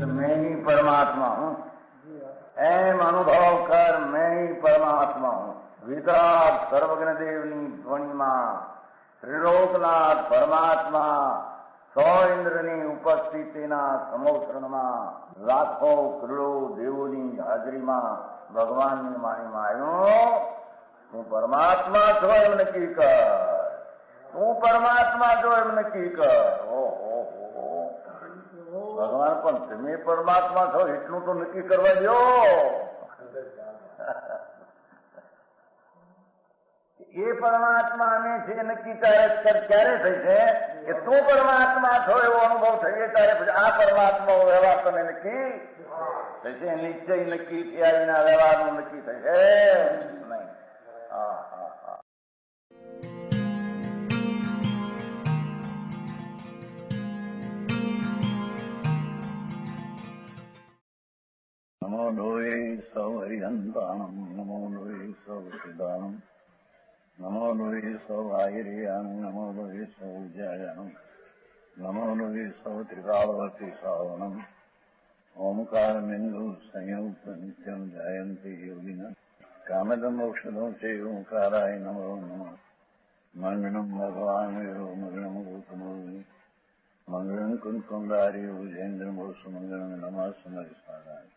मैं ही परमात्मा हूँ, एम अनुभव कर मैं ही परमात्मा हूँ। वितराग सर्वज्ञ देवनी ध्वनिमा त्रिलोकनाथ परमात्मा સો ઇન્દ્રની ઉપસ્થિતિના સમોત્સરણમાં લાખો કરોડો દેવોની હાજરીમાં ભગવાનની વાણીમાં આવ્યો, તું પરમાત્મા છો એમ નક્કી કર, તું પરમાત્મા છો એમ નક્કી કર. ઓહો, ભગવાન પણ તમે પરમાત્મા છો એટલું તો નક્કી કરવા દો. એ પરમાત્માને છે નક્કી ક્યારે થઈ છે કે તું પરમાત્મા છો એવો અનુભવ થઈએ ત્યારે પછી આ પરમાત્મા વ્યવહાર તને નક્કી થશે. નિશ્ચય નક્કી થયા વિના વ્યવહારનું નક્કી થશે નહીં. હા હા હા. નમો લોહે સૌ હરિહંતાણમ, નમો લોહે સૌ સિદ્ધાણમ, નમો લોહે સૌ આયર્યાણમ, નમો લોહે સૌ જયાણમ, નમો લોહે સૌ ત્રિકાળવતી શ્રાવણમ. ઓમકાર બિંદુ સંયુક્ત નિત્યમ જયંતી યોગિના કામદમ મોક્ષદમ છે ઓંકારાય નમો નમઃ. મંગળમ ભગવાન વીરો મંગળમ ગૌતમોર્મિ મંગળમ કુંકુંડારી ભુજેન્દ્ર મોક્ષ મંગળમ નમઃ સમરિસ્વારાય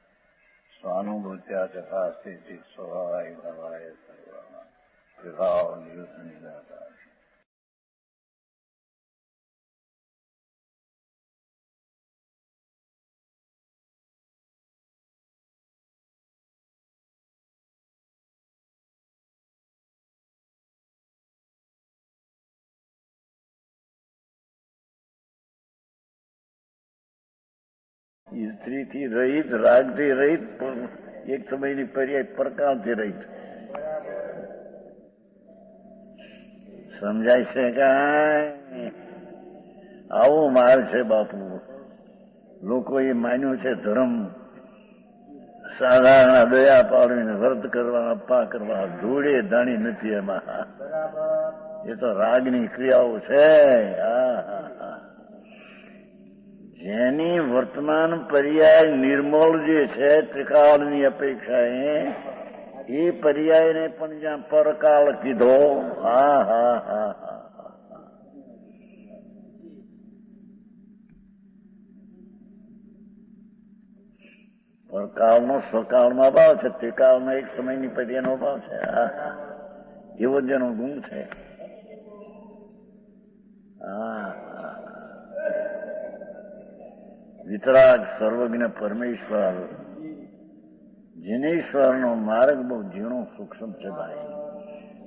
સ્વાનુભૂત્યા તથા સ્થિતિ સ્વભાવાય ભવાય સર્વમાં વિભાવ નિયુદ્ધ નિરાકાર. સ્ત્રીથી રહિત, રાગથી રહિત, એક સમયની પર્યાય પ્રકારથી રહિત. સમજાય છે કાંઈ? આવો માલ છે બાપુ. લોકોએ માન્યું છે ધર્મ સાધારણ દયા પાડીને વ્રત કરવા, અપ્પા કરવા, ધૂળે ધાણી નથી એમાં. એ તો રાગની ક્રિયાઓ છે. હા હા હા. જેની વર્તમાન પર્યાય નિર્મળ જે છે ત્રિકાળની અપેક્ષાએ, એ પર્યાયને પણ જ્યાં પરકાળ કીધો. હા હા હા હા. પરકાળનો સ્વકાળમાં ભાવ છે, ત્રિકાળનો એક સમયની પર્યાયનો ભાવ છે. એવો જેનો ગુણ છે. હા. વિતરાગ સર્વજ્ઞ પરમેશ્વર જીનેશ્વરનો માર્ગ બહુ ઝીણો સૂક્ષ્મ છે ભાઈ.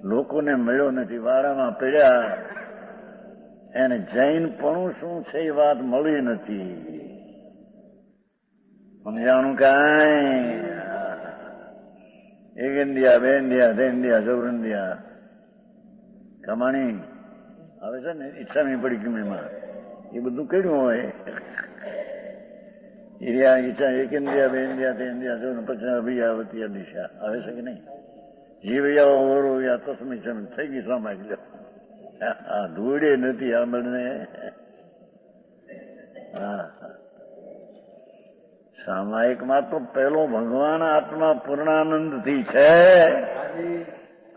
લોકોને મળ્યો નથી, વારામાં પડ્યા. એને જૈનપણું શું છે એ વાત મળી નથી. સમજાણું કાંઈ? એક ઇન્ડિયા, બે ઇન્ડિયા, ત્રણ ઇન્ડિયા, ચૌર ઇન્ડિયા કમાણી આવે છે ને ઈચ્છાની પડી કિમીમાં એ બધું કર્યું હોય. ઈચ્છા એક ઇન્ડિયા, બે ઇન્ડિયા, ત્રણ ઇન્ડિયા, ચૌર પછી અભિયાવતી દિશા આવે છે કે નહીં? જીવયા ઓરો યા તસ્મી છે થઈ ગઈ સામાજ લો. ધૂળે નથી આપણને. હા, સામાયિકમાં તો પેલો ભગવાન આત્મા પૂર્ણાનંદથી છે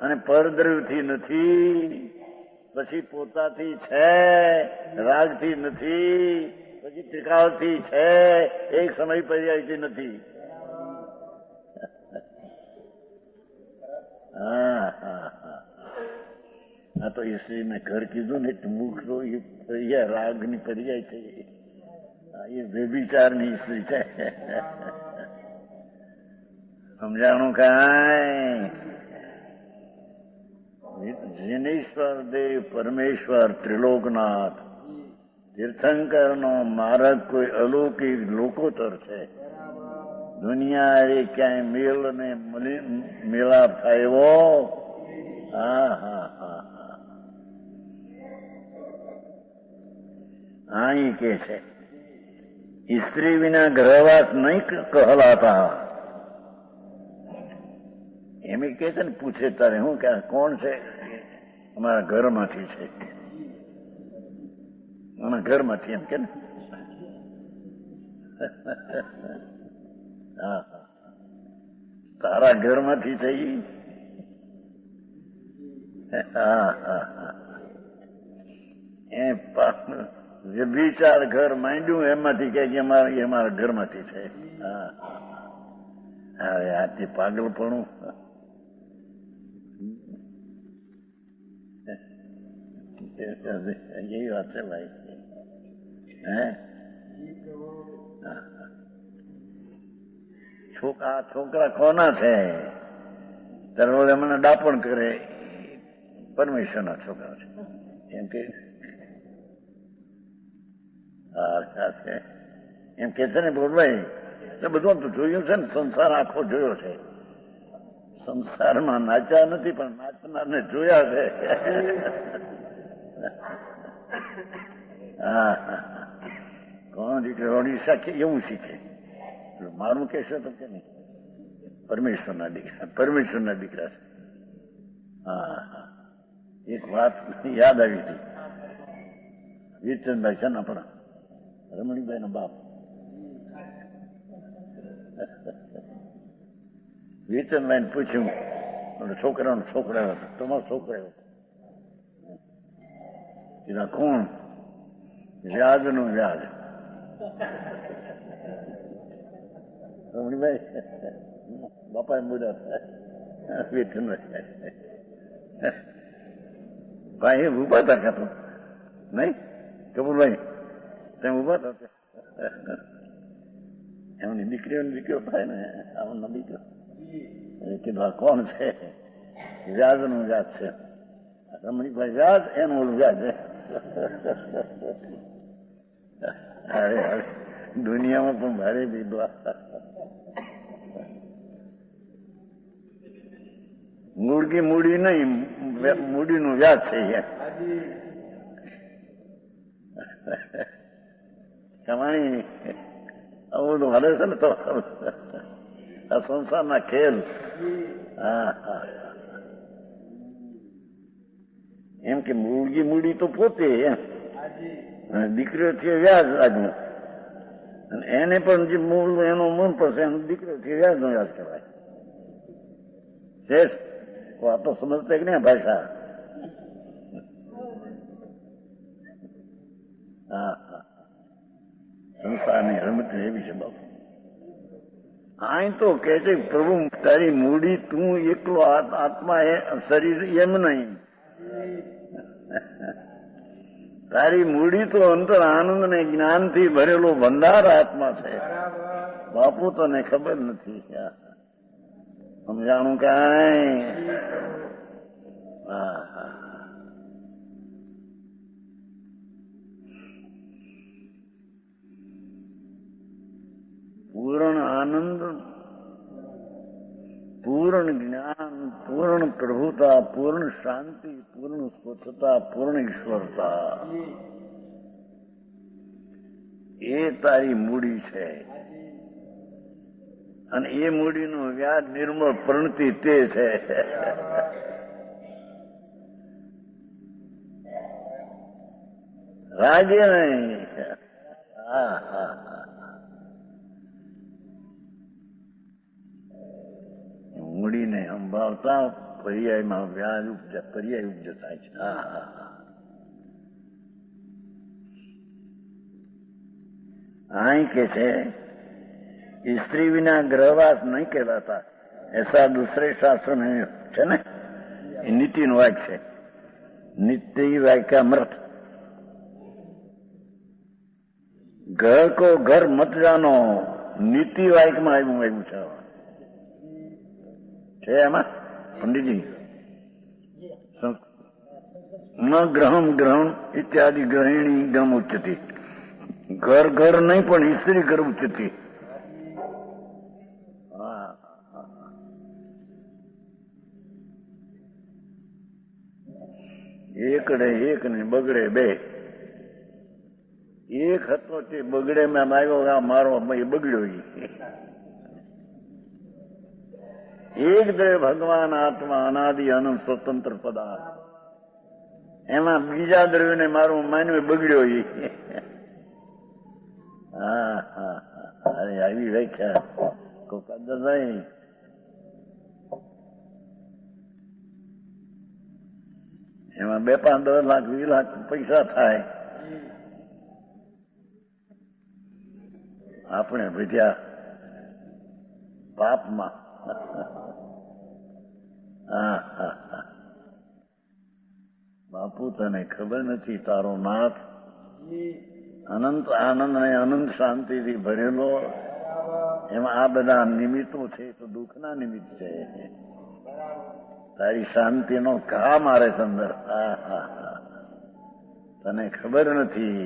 અને પરદ્રવ્યથી નથી. પછી પોતાથી છે, રાગથી નથી, પછી ત્રિકાળથી છે, એક સમય પર્યાયથી નથી. હા હા હા. આ તો ઈશ્વરી મેં ઘર કીધું ને મુખ તો એ પર્યાય રાગની પર્યાય છે. એ વ્યભિચારની સ્ત્રી છે. સમજાણું કાંઈ? જીનેશ્વર દેવ પરમેશ્વર ત્રિલોકનાથ તીર્થંકરનો માર્ગ કોઈ અલૌકિક લોકોતર છે. દુનિયા એ ક્યાંય મેલ ને મેળાપ થાય એવો. હા હા હા હા. અહીં કે છે સ્ત્રી વિના ગ્રહવાસ નહીં કહલાતા. કે છે ને પૂછે તારે હું કે કોણ છે? અમારા ઘરમાંથી છે. અમારા ઘરમાંથી એમ કે ને. હા, તારા ઘરમાંથી છે ઈ. એ વિચાર ઘર માંડ્યું એમાંથી કે અમારા ઘરમાંથી છે. અરે આથી પાગલપણું. એવી વાત છે ભાઈ. હે છોકરા કોના છે? ત્યારે મને ડાપણ કરે પરમેશ્વર ના છોકરા છે એમ કે. એમ કે છે ને બોલભાઈ બધું તો જોયું છે ને, સંસાર આખો જોયો છે. સંસારમાં નાચ્યા નથી પણ નાચનારને જોયા છે. હા, કોણ દીકરી શીખે એવું શીખે. મારું કહેશો તો કે નહીં, પરમેશ્વરના દીકરા છે. હા, એક વાત યાદ આવી હતી. વીરચંદભાઈ છે ને આપણા રમણીભાઈ ના બાપ. વીરચંદભાઈ ને પૂછ્યું છોકરાનો છોકરા હતો, તમારો છોકરા હતો. કીધા કોણ? વ્યાજનું વ્યાજ. રમણીભાઈ બાપા મુદા વીરચંદભાઈ ભાઈ ઉભા હતા કાતો નહીં કપૂરભાઈ તેમ ઉભા હતા. એમની દીકરીઓ થાય ને આમનો દીકરો કીધું આ કોણ છે? વ્યાજનું વ્યાજ છે. રમણીભાઈ વ્યાજ એનું ઓલું વ્યાજ. અરે દુનિયામાં પણ ભારે વિદ્વા. મૂડી નહીં, મૂડીનું વ્યાજ છે. કમાણી આવું બધું હાલે છે ને તો આ સંસારના ખેલ. એમ કે મૂડી તો પોતે એમ, દીકરીઓથી વ્યાજ આજનું, અને એને પણ જે મૂળ એનો મન પડશે એનો દીકરીઓથી વ્યાજ નો વ્યાજ કહેવાય. શેષ આ તો સમજતા કે નહીં ભાષા. સંસારની રમત એવી છે બાપુ. અહીં તો કે છે પ્રભુ તારી મૂડી તું એકલો આત્મા શરીર એમ નહીં. તારી મૂડી તો અંતર આનંદ ને જ્ઞાન થી ભરેલો ભંડાર આત્મા છે. બાપુ તને ખબર નથી સમજાણું કાંઈ. પૂર્ણ આનંદ, પૂર્ણ જ્ઞાન, પૂર્ણ પ્રભુતા, પૂર્ણ શાંતિ, પૂર્ણ સ્વચ્છતા, પૂર્ણ ઈશ્વરતા એ તારી મૂડી છે. અને એ મૂડીનું વ્યાજ નિર્મળ પ્રણતિ તે છે. રાજ્ય નહીં. મૂડીને સંભાળતા પર્યાયમાં વ્યાજ પર્યાય ઉપજ થાય છે. અહીં કે છે स्त्री विना ग्रहवास नहीं कहलाता, ऐसा दूसरे शास्त्र में है ना. नीति નું વાક્ય છે. नित्य वाक्य अमृत. घर को घर मत जानो નીતિ વાક્યમાં આવ્યું છે એમાં પંડિતજી. ન ગ્રહમ ગ્રહણ ઇત્યાદि ગ્રહિણી ગમ ઉચ્ચતી. ઘર ઘર નહીં પણ સ્ત્રી ઘર ઉચ્ચતી. એકડે એક ને બગડે બે. એક હતો તે બગડે મેં આવ્યો મારો બગડ્યો. એક દેહ ભગવાન આત્મા અનાદિ અનંત સ્વતંત્ર પદાર્થ. એમાં બીજા દ્રવ્યને મારું માનવું બગડ્યો. હા હા અરે આવી વ્યાખ્યા નહીં. એમાં 2, 5, 10 લાખ 20 લાખ પૈસા થાય. આપણે ભજ્યા પાપમાં. બાપુ તને ખબર નથી, તારો નાથ અનંત આનંદ અને અનંત શાંતિથી ભરેલો. એમાં આ બધા નિમિત્તો છે તો દુઃખના નિમિત્ત છે. તારી શાંતિનો ઘા મારે છે અંદર. તને ખબર નથી.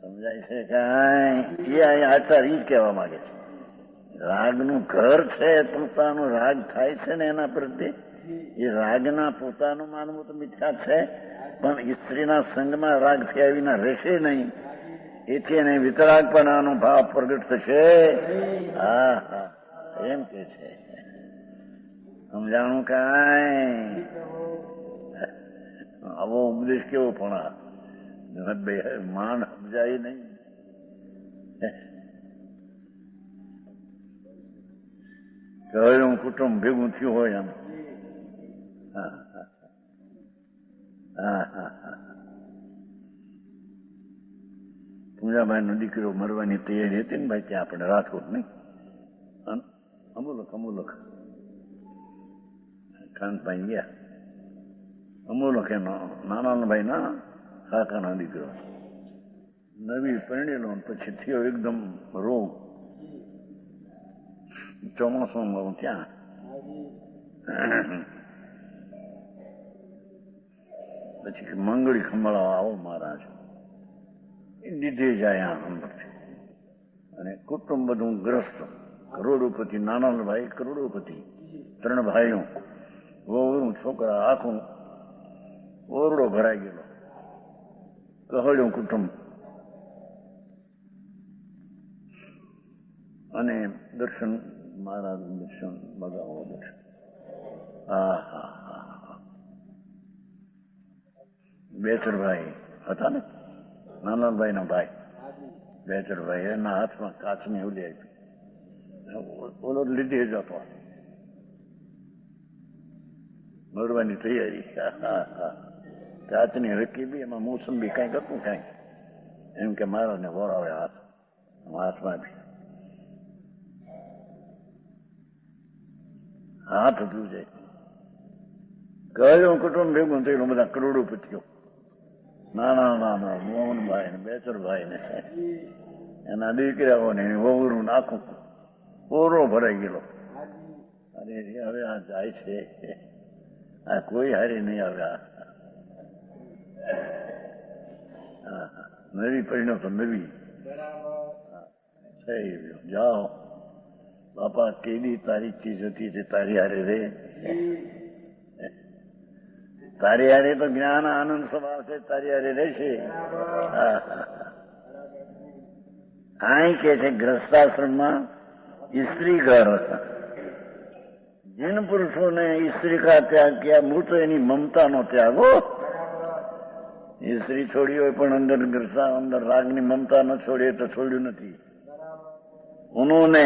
સમજાય છે કાંઈ? એ અહીં આચાર્ય જ કહેવા માંગે છે. રાગનું ઘર છે, પોતાનું રાગ થાય છે ને એના પ્રત્યે એ રાગના પોતાનું માનવું તો મિથ્યા છે, પણ સ્ત્રીના સંગમાં રાગ થયા વિના રહેશે નહીં. એથી એને વિતરાગપણાનો ભાવ પ્રગટ થશે. હા હા એમ કે છે. સમજાણું કાંઈ? આવો ઉપદેશ કેવો પણ માન સમજાય નહીં. કહ્યું કુટુંબ ભેગું થયું હોય એમ. પૂજાભાઈ નો દીકરો મરવાની તૈયારી હતી ને ભાઈ, ત્યાં આપણે રાજકોટ નહીં અમુલક કાંતભાઈ ગયા. અમુલક એનો નાના ભાઈ ના કાકાનો દીકરો નવી પરણેલો, પછી થયો એકદમ રોગ. ચોમાસું ત્યાં પછી મંગળી ખંભાળવા આવો મહારાજ દીધે જાય અંદરથી. અને કુટુંબ બધું ગ્રસ્ત. કરોડોપતિ, નાના ભાઈ કરોડોપતિ, 3 ભાઈઓ, વહુ, છોકરા, આખું ઓરડો ભરાઈ ગયેલો. કહ્યું કુટુંબ. અને દર્શન મહારાજ દર્શન બગાવો દર્શન. બેચરભાઈ હતા ને, નાનાભાઈ ના ભાઈ બેચરભાઈ, એના હાથમાં કાચની ઉલી આપી. ઓલો લીધી જતો મરવાની તૈયારી. કાચની રકીબી, એમાં મોસંબી કઈક હતું કઈક. એમ કે મારા ને વરાવે હાથમાં બી હાથ હતું જાય. કહ્યું કુટુંબ ભેગું થયેલું, બધા કરોડોપતિઓ, નાના મોહનભાઈ ને બેચરભાઈ ને એના દીકરાઓને વહુરું નાખું ઓરો ભરાઈ ગયેલો. અરે હવે આ જાય છે, આ કોઈ હારી નહીં આવ્યા. નવી પરિણો તો નવી થઈ જાઓ બાપા. કેવી તારી ચીજ હતી તે તારી હારે રે. તારી હારે તો જ્ઞાન આનંદ સ્વભાવ છે, તારી હારે રહેશે. અહીં કે છે ગ્રસ્તાશ્રમમાં સ્ત્રી ઘર. जिन पुरुषों ने स्त्री का त्याग किया, मूल तो यानी ममता नो त्याग हो. स्त्री छोड़ी हो पण अंदर ग्रसा अंदर रागनी ममता न छोड़े तो छोड़ू नहीं. उन्होंने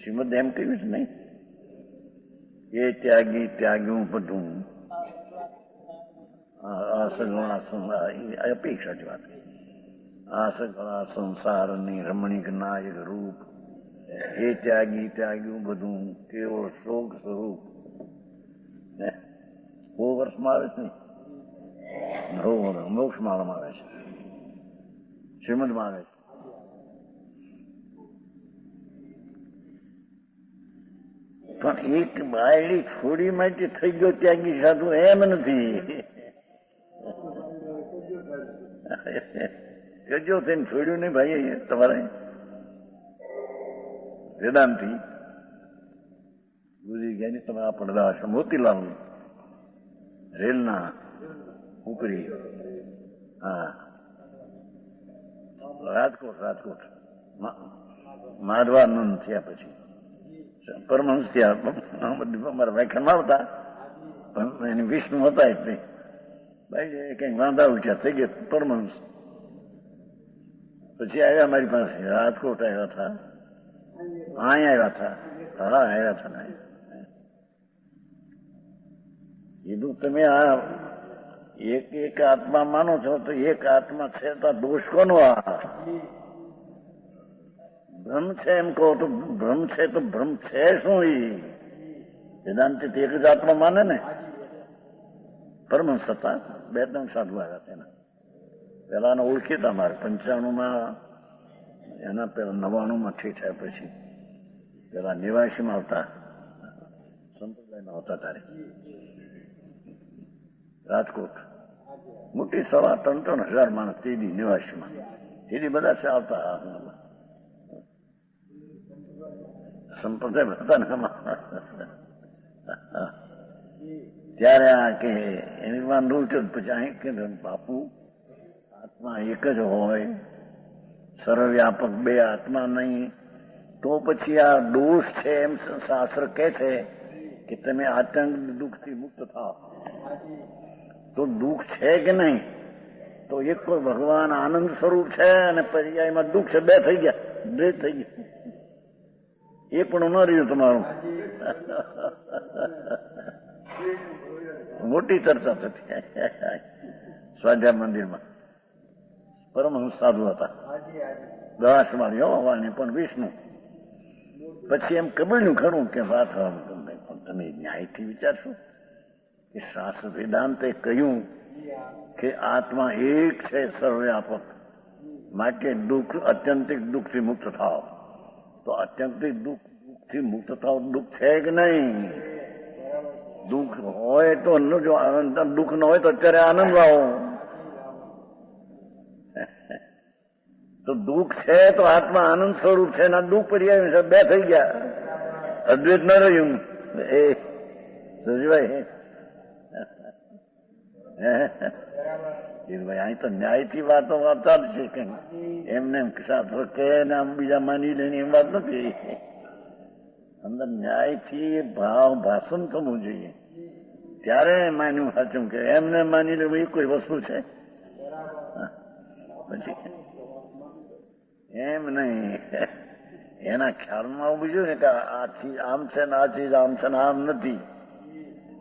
श्रीमद एम कहू नहीं, ये त्यागी त्याग्यू बधु अपेक्षा की बात. आसगला संसार रमणीक नायक रूप એ ત્યાગ્યું બધું કેવળ શોક સ્વરૂપ. 100 વર્ષમાં આવે છે ને, મોક્ષ માળામાં આવે છે, શ્રીમદમાં આવે છે. પણ એક બાયડી છોડી માટે થઈ ગયો ત્યાગી સાધુ એમ નથી. કજો થઈને છોડ્યું નહીં ભાઈ તમારે. વેદાંતિ ગુજરી ગયા ને તમે આ પડદા હશે. મોતીલાલ રેલના ઉપરી, રાજકોટ માધવાનંદ થયા પછી પરમહંસ થયા. અમારા વ્યાખ્યાનમાં આવતા પણ એની વિષ્ણુ હતા એટલે ભાઈ કઈક વાંધા ઉઠ્યા થઈ ગયા પરમહંસ. પછી આવ્યા મારી પાસે, રાજકોટ આવ્યા હતા, અહીં આવ્યા હતા. હા આવ્યા હતા ને. કીધું તમે આ એક એક આત્મા માનો છો તો એક આત્મા છે તો દોષ કોનો? આ ભ્રમ છે એમ કહો તો ભ્રમ છે તો ભ્રમ છે શું? એ વેદાંતિ એક જ આત્મા માને ને. પરમહંસ હતા, 2-3 સાધુ આવ્યા તેના પેલાને ઓળખીતા મારે 95માં, એના પેલા 99માં ઠીક થયા પછી પેલા નિવાસીમાં આવતા સંપ્રદાયમાં આવતા તારે રાજકોટ મોટી 2-3 માણસ તીડી નિવાસીમાં. તીડી બધા છે આવતા સંપ્રદાય હતા ને. ત્યારે આ કે એની વાંધો પછી અહીં કે બાપુ આત્મા એક જ હોય, સર્વવ્યાપક બે આત્મા નહીં, તો પછી આ દોષ છે એમ શાસ્ત્ર કહે છે કે તમે આતંક દુઃખથી મુક્ત થાઓ. તો દુઃખ છે કે નહીં? તો એક કોઈ ભગવાન આનંદ સ્વરૂપ છે અને પર્યાયમાં દુઃખ છે, 2 થઈ ગયા, 2 થઈ ગયા. એ પણ ન રહ્યું તમારું. મોટી ચર્ચા થતી સ્વાધ્યાય મંદિરમાં. પરમહંસ સાધુ હતા, 10 વાણી પણ વિષ્ણુ. પછી એમ કબીળ્યું ખરું કે વાત તમે ન્યાયથી વિચારશો કે શાસ્ત્ર વેદાંતે કહ્યું કે આત્મા એક છે સર્વવ્યાપક, માટે દુઃખ અત્યંતિક દુઃખથી મુક્ત થાવ. તો અત્યંતિક દુઃખથી મુક્ત થાવ દુઃખ છે કે નહીં? દુઃખ હોય તો જો દુઃખ ન હોય તો અત્યારે આનંદ લાવો. તો દુઃખ છે તો આત્મા આનંદ સ્વરૂપ છે, ના દુઃખ પર્યાય છે, 2 થઈ ગયા. અદ્વૈત ન રહ્યું. એ સજીભાઈ અહીં તો ન્યાયથી વાતો ચાલશે કે એમને શાસ્ત્ર કે આમ બીજા માની લે એમ વાત નથી. અંદર ન્યાયથી ભાવ ભાષણ થવું જોઈએ, ત્યારે માન્યું સાચું કે એમને માની લેવું એ કોઈ વસ્તુ છે? પછી એમ નહીં, એના ખ્યાલમાં આવું બીજું ને કે આ ચીજ આમ છે ને આ ચીજ આમ છે ને આમ નથી.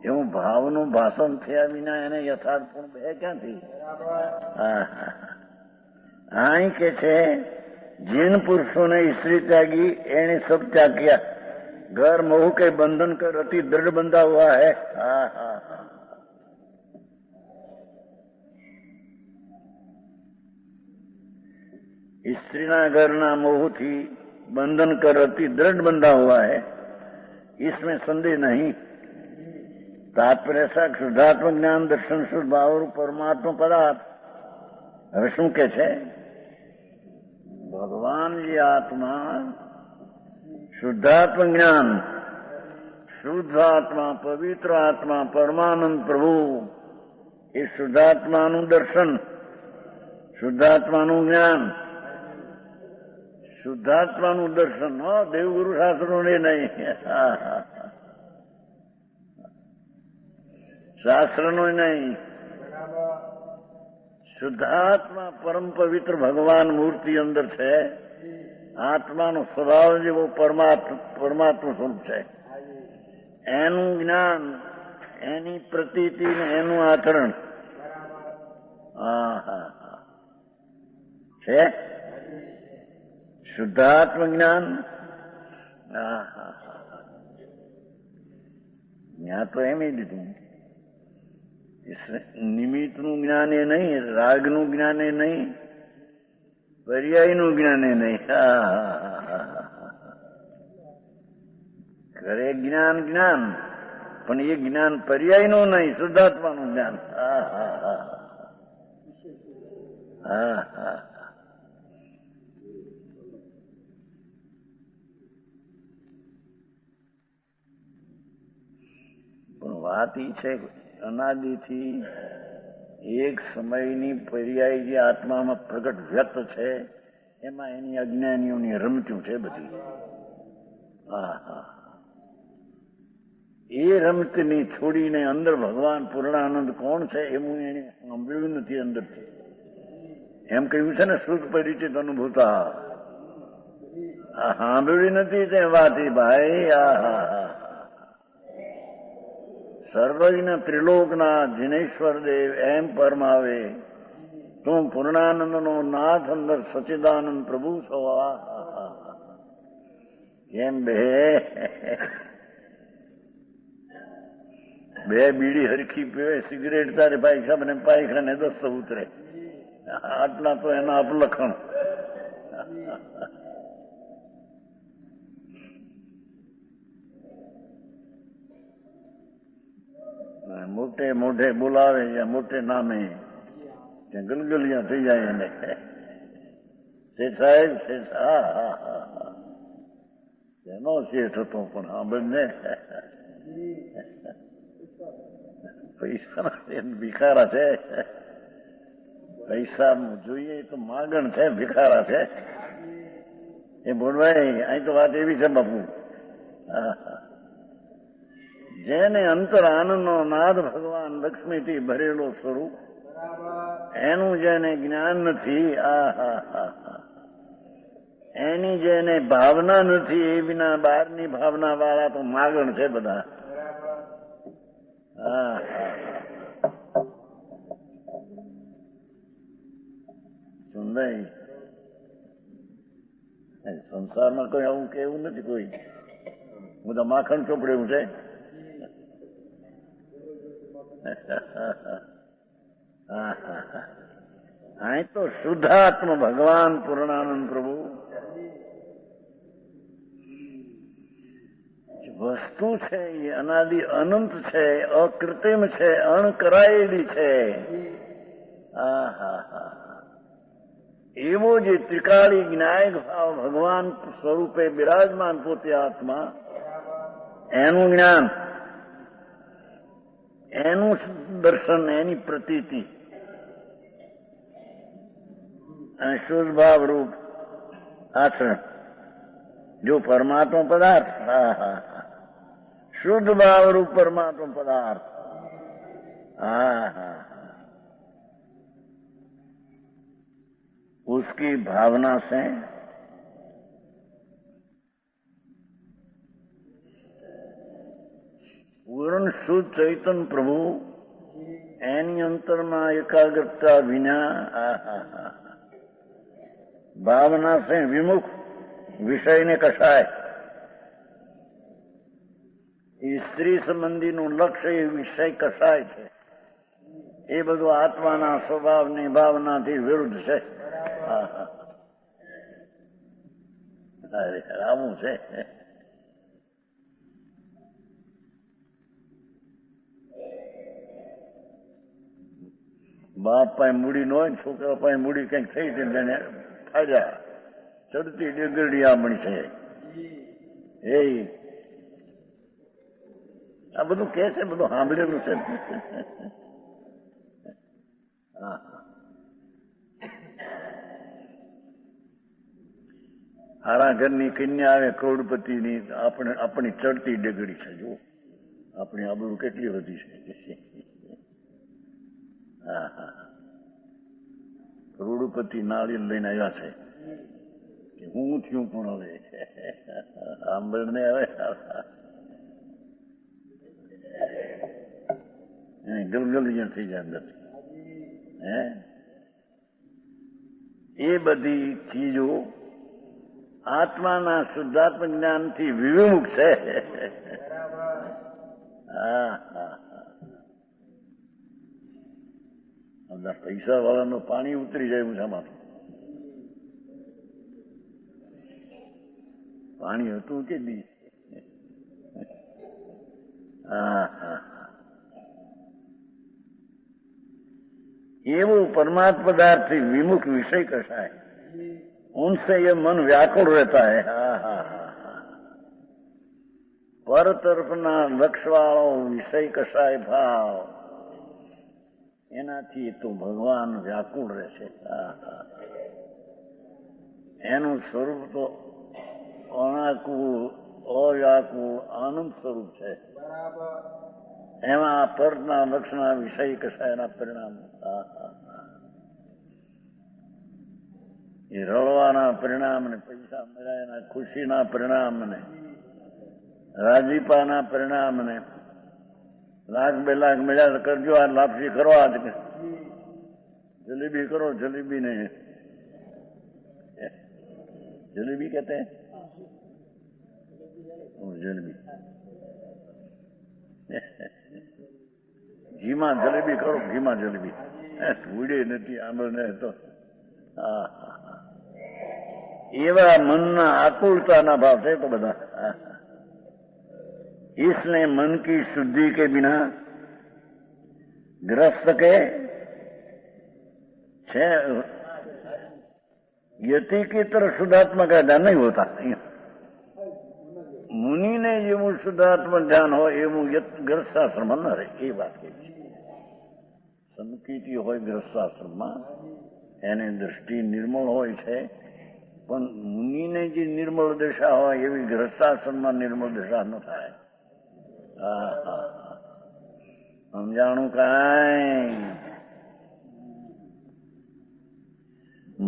એવું ભાવનું ભાષણ થયા વિના એને યથાર્થપૂર્ણ બે ક્યાંથી? અહીં કે છે જીન પુરુષોને સ્ત્રી ત્યાગી એને સબ ત્યાગ કિયા, घर मोह के बंधन कर अति दृढ़ बंधा हुआ है. स्त्रीना घरना मोह थी बंधन कर अति दृढ़ बंधा हुआ है, इसमें संदेह नहीं. तात्पर्य ऐसा शुद्धात्मक ज्ञान दर्शन शुद्ध भाव परमात्मा पदार्थ. હવે શું કે છે? ભગવાન જે આત્મા શુદ્ધાત્મ જ્ઞાન, શુદ્ધ આત્મા, પવિત્ર આત્મા, પરમાનંદ પ્રભુ, એ શુદ્ધાત્માનું દર્શન, શુદ્ધાત્માનું જ્ઞાન, શુદ્ધાત્માનું દર્શન. દેવગુરુ શાસ્ત્રોને નહીં, શાસ્ત્રનો નહીં. શુદ્ધાત્મા પરમ પવિત્ર ભગવાન મૂર્તિ અંદર છે. આત્માનો સ્વભાવ જેવો પરમાત્મા સ્વરૂપ છે. એનું જ્ઞાન, એની પ્રતીતિ ને એનું આચરણ છે શુદ્ધાત્મ જ્ઞાન. ત્યાં તો એમ લીધું નિમિત્તનું જ્ઞાન એ નહીં, રાગનું જ્ઞાન એ નહીં, પર્યાયનું જ્ઞાન એ નહીં. ઘરે જ્ઞાન જ્ઞાન, પણ એ જ્ઞાન પર્યાયનું નહીં, શુદ્ધાત્માનું જ્ઞાન. પણ વાત ઈ છે અનાદિથી એક સમયની પર્યાય જે આત્મામાં પ્રગટ વ્યક્ત છે એમાં એની અજ્ઞાનીઓની રમતું છે બધી. હા હા, એ રમતની છોડીને અંદર ભગવાન પૂર્ણાનંદ કોણ છે એવું એને સાંભળ્યું નથી અંદરથી. એમ કહ્યું છે ને શુદ્ધ પરિચિત અનુભૂતા, આ સાંભળ્યું નથી તે વાત ભાઈ. આ હા હા, સર્વજ્ઞ ત્રિલોકના જીનેશ્વર દેવ એમ પરમાવે તું પૂર્ણાનંદ નો નાથ અંદર સચિદાનંદ પ્રભુ છો. કેમ બે બીડી હરખી પીવે, સિગરેટ તારે પાયખા પાયખાને 10 ઉતરે, આટલા તો એના અપલખણ. મોટે મોઢે બોલાવે યા મોટે નામે ગલગલિયા થઈ જાય એને. શેઠ સાહેબ, શેઠ, હા હા હા, એનો શેઠ હતો પણ હા બંને પૈસા ભિખારા છે. પૈસા જોઈએ તો માગણ છે, ભિખારા છે. એ બોલવાય અહીં તો વાત એવી છે બાપુ, જેને અંતર આનંદનો નાદ ભગવાન લક્ષ્મીથી ભરેલો સ્વરૂપ, એનું જેને જ્ઞાન નથી, એની જેને ભાવના નથી, એ વિના બહારની ભાવના વાળા તો માગણ છે બધા. સુંદર સંસારમાં કોઈ આવું કેવું નથી, કોઈ બધા માખણ ચોપડ્યું છે. અહીં તો શુદ્ધાત્મ ભગવાન પૂર્ણાનંદ પ્રભુ વસ્તુ છે, એ અનાદિ અનંત છે, અકૃત્રિમ છે, અણકરાયેલી છે. એવો જે ત્રિકાળી જ્ઞાયક ભાવ ભગવાન સ્વરૂપે બિરાજમાન પોતે આત્મા, એનું જ્ઞાન, એનું દર્શન, એની પ્રતીતિ અને શુદ્ધ ભાવ રૂપ આચરણ, જો પરમાત્મા પદાર્થ, शुद्ध भाव रूप परमात्मा पदार्थ, उसकी भावना से पूर्ण शुद्ध चैतन्य प्रभु एनी अंतरमा एकाग्रता विना भावना से विमुख विषय ने कसाय, स्त्री संबंधीનું લક્ષ્ય એ વિષય કસાય છે, એ બધું આત્માના સ્વભાવની ભાવનાથી વિરુદ્ધ છે. આવું છે. બાપ પાસે મૂડી ન હોય, છોકરા પાસે મૂડી કઈક થઈ તેને ફાયદા ચડતી ડગરડિયામણ છે. એ આ બધું કે છે, બધું સાંભળેલું છે. હારા ઘરની કન્યા આવે કરોડપતિની, આપણી ચડતી ડગડી છે. જો આપણી આબરૂ કેટલી વધી છે. કરોડપતિ નાળિયેર લઈને આવ્યા છે કે હું થયું, પણ હવે સાંભળને હવે ગલગલિયા થઈ જાય અંદરથી. એ બધી ચીજો આત્માના શુદ્ધાત્મ જ્ઞાનથી વિમુખ છે. પૈસા વાળાનું પાણી ઉતરી જાય ઊંચામાંથી. પાણી હતું કે દી? एवं परमात्मा पदार्थ से विमुख विषय कसा है, उनसे ये मन व्याकुल रहता है. पर तरफना लक्ष्य वाળો વિષય કસાય ભાવ, એનાથી તો ભગવાન વ્યાકુળ રહેશે. એનું સ્વરૂપ તો અનાકુળ અવ્યાકુળ આનંદ સ્વરૂપ છે. એમાં પરના લક્ષણા વિષય કશાયના પરિણામ એ રળવાના પરિણામ ને પૈસા મળ્યા એના ખુશીના પરિણામ ને રાજીપાના પરિણામ ને લાખ 2 લાખ મળ્યા કરજો આ લાપસી કરો આજ જલેબી કરો જલેબી ને जलेबी कहते हैं जलेबी ઘીમાં જલેબી કરો ઘીમાં જલેબી ઉડે નથી આંબળને તો એવા મનના આકુલતાના ભાવ છે તો બધા इसने मन की शुद्धि के बिना ग्रस्त के यति की तरह शुद्धात्मा का ज्ञान नहीं होता. मुनि ने જેવું શુદ્ધાત્મક જ્ઞાન હોય એવું ગ્રસ્તાશ્રમમાં ન રહે. એ વાત કહી છે. સંકિતી હોય ગ્રસ્તાશ્રમમાં એની દ્રષ્ટિ નિર્મળ હોય છે, પણ મુનિને જે નિર્મળ દશા હોય એવી ગ્રસ્તાશ્રમમાં નિર્મળ દશા ન થાય. સમજાણું કાંઈ?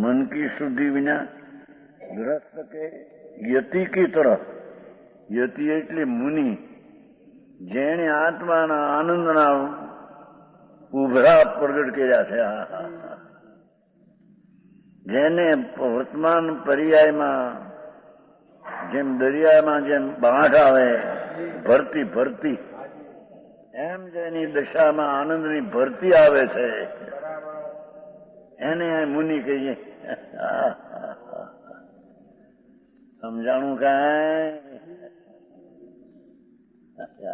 मन की शुद्धि विना ग्रस्त के यति की तरफ यति એટલે મુનિ જેણે આત્માના આનંદના ઉભરા પ્રગટ કર્યા છે, જેને વર્તમાન પર્યાયમાં જેમ દરિયામાં જેમ બાઢ આવે ભરતી ભરતી એમ જેની દશામાં આનંદની ભરતી આવે છે એને મુનિ કહીએ. સમજાણું કાંઈ?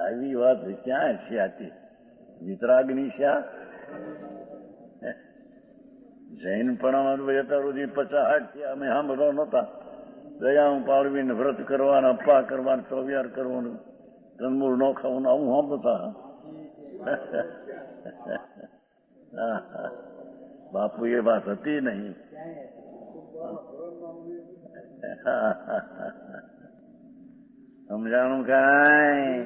આવી વાત ક્યાં છે? આથી વિતરાગની શા જૈનપણામાં અત્યાર સુધી 50-60 થયા અમે સાંભળવા નહોતા. દયા પાળવીને વ્રત કરવાના, અપ્પા કરવાના, ચોવિયાર કરવાનું, કંદમૂળ ન ખાવાનું, આવું સાંભળતા. બાપુ એ વાત હતી નહીં. સમજાણું કાંઈ?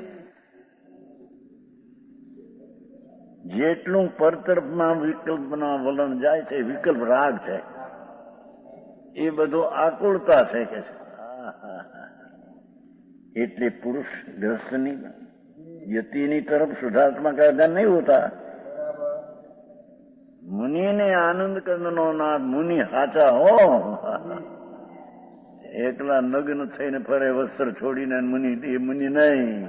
જેટલું પરતરફમાં વિકલ્પના વલણ જાય છે, વિકલ્પ રાગ છે, એ બધો આકુળતા છે કે છે. એટલે પુરુષ ગ્રસ્તની યતિની તરફ શુદ્ધાત્મા કાયદા નહીં હોતા. મુનિ ને આનંદ કંદનો નાથ મુનિ હાચા હો. એકલા નગ્ન થઈને ફરે વસ્ત્ર છોડીને મુનિ, એ મુનિ નહીં.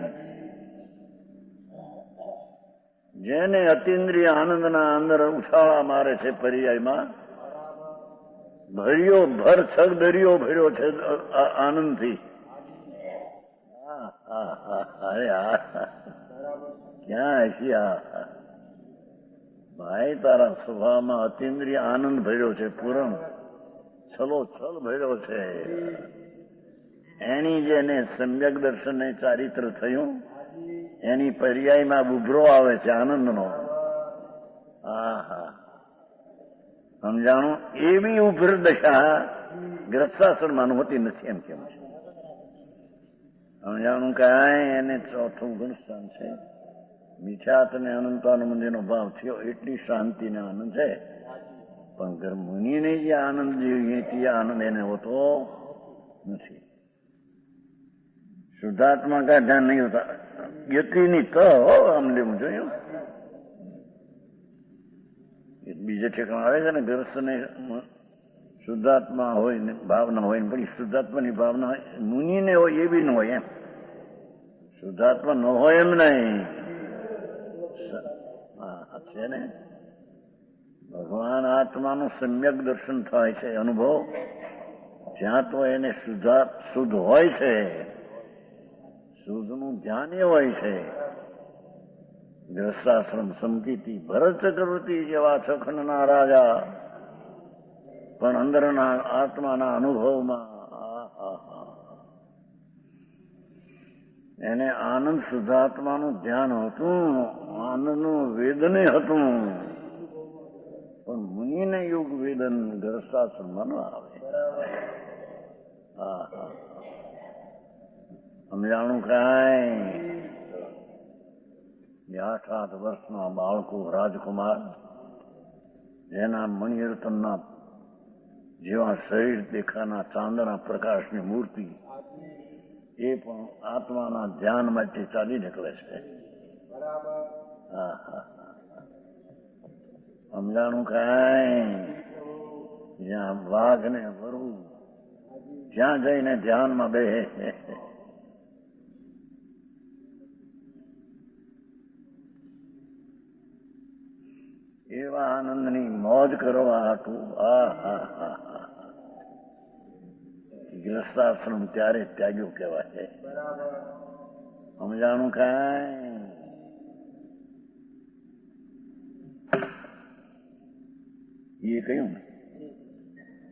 જેને અતિન્દ્રિય આનંદના અંદર ઉછાળા મારે છે પર્યાયમાં, ભર્યો ભર છગ દરિયો ભર્યો છે આનંદથી. ક્યાં હશી ભાઈ? તારા સ્વભાવમાં અતિન્દ્રિય આનંદ ભર્યો છે, પૂરણ છલો છલ ભર્યો છે. એની જેને સમ્યક દર્શનને ચારિત્ર થયું એની પર્યાયમાં ઉભરો આવે છે આનંદનો. સમજાણું? એવી ઉભર દશા ગ્રસ્તાશ્રમમાં હોતી નથી એમ કેમ છે. સમજાણું કાંઈ? એને ચોથું ગુણસ્થાન છે. મિથ્યાત ને અનંતાનુબંધીનો ભાવ થયો એટલી શાંતિ ને આનંદ છે, પણ મુનિને જે આનંદ જોઈએ તે આનંદ એને હોતો નથી. શુદ્ધાત્મા કા ધ્યાન નહીં હોતા. યતિની તો આમ લેવું જોયું. બીજે ઠેકાણ આવે છે ને, ગ્રસ્ત ને શુદ્ધાત્મા હોય ને ભાવના હોય ને, પછી શુદ્ધાત્માની ભાવના હોય, મુનિને હોય એ બી ન હોય એમ. શુદ્ધાત્મા ન હોય એમ નહીં છે ને. ભગવાન આત્માનું સમ્યક દર્શન થાય છે, અનુભવ. જ્યાં તો એને શુદ્ધ હોય છે, શુદ્ધનું ધ્યાન એ હોય છે. ગ્રસ્તાશ્રમ સંકિતિ ભરત ચક્રવર્તી જેવા સખનના રાજા પણ અંદરના આત્માના અનુભવમાં એને આનંદ શુદ્ધાત્માનું ધ્યાન હતું, આનંદનું વેદને હતું, પણ મુનિને યુગ વેદન ગ્રસ્તાશ્રમમાં ન આવે. સમજાણું કાંઈ? 8 વર્ષના બાળકો રાજકુમાર જેના મણિરત્નના જેવા શરીર દેખાના ચાંદના પ્રકાશની મૂર્તિ એ પણ આત્માના ધ્યાન માટે ચાલી નીકળે છે. સમજાણું કાંઈ? જ્યાં વાઘને વરવું ત્યાં જઈને ધ્યાનમાં બેહે. એવા આનંદની મોજ કરવા હાટું ગ્રસ્તાશ્રમ ત્યારે ત્યાગ્યું કહેવાય. સમજાણું કાંઈ? ये क्यों?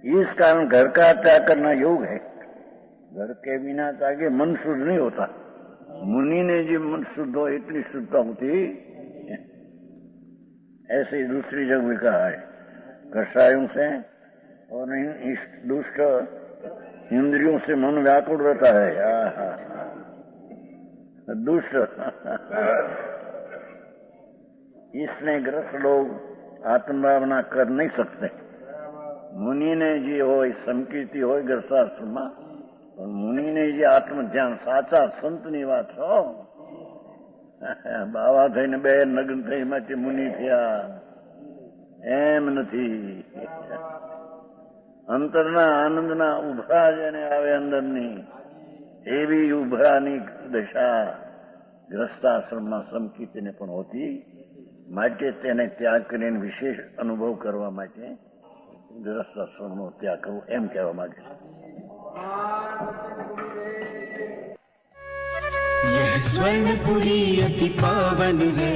इस कारण घर का त्याग करना योग है. घर के बिना त्यागे मन शुद्ध नहीं होता. मुनि ने जो मन शुद्ध हो इतनी शुद्धता होती, ऐसे ही दूसरी जगह भी कहा है कषायों से और इस दुष्ट इंद्रियों से मन व्याकुल रहता है. दुष्ट इसने ग्रस्त लोग आत्मभावना कर नहीं सकते. मुनि ने जी हो संकीर्ति हो ग्रस्ताश्रम में, मुनि ने जी आत्म ध्यान साचा संत ની વાત हो. બાવા થઈને બે નગ્ન થઈ માટે મુનિ થયા એમ નથી. અંતરના આનંદના ઉભરા જેને આવે અંદરની એવી ઉભરાની દશા ગ્રસ્તાશ્રમમાં સંકીર્તિને પણ હોતી. માટે તેને ત્યાગ કરીને વિશેષ અનુભવ કરવા માટે ગ્રસ્તાશ્રમનો ત્યાગ કરવો એમ કહેવા માંગે છે. यह स्वर्णपुरी अति पावन है.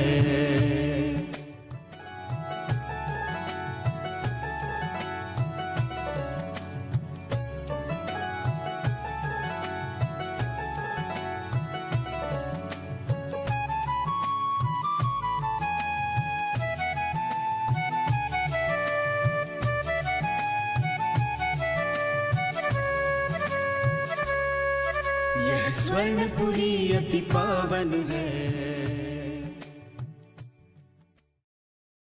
यह स्वर्णपुरी अति पावन है.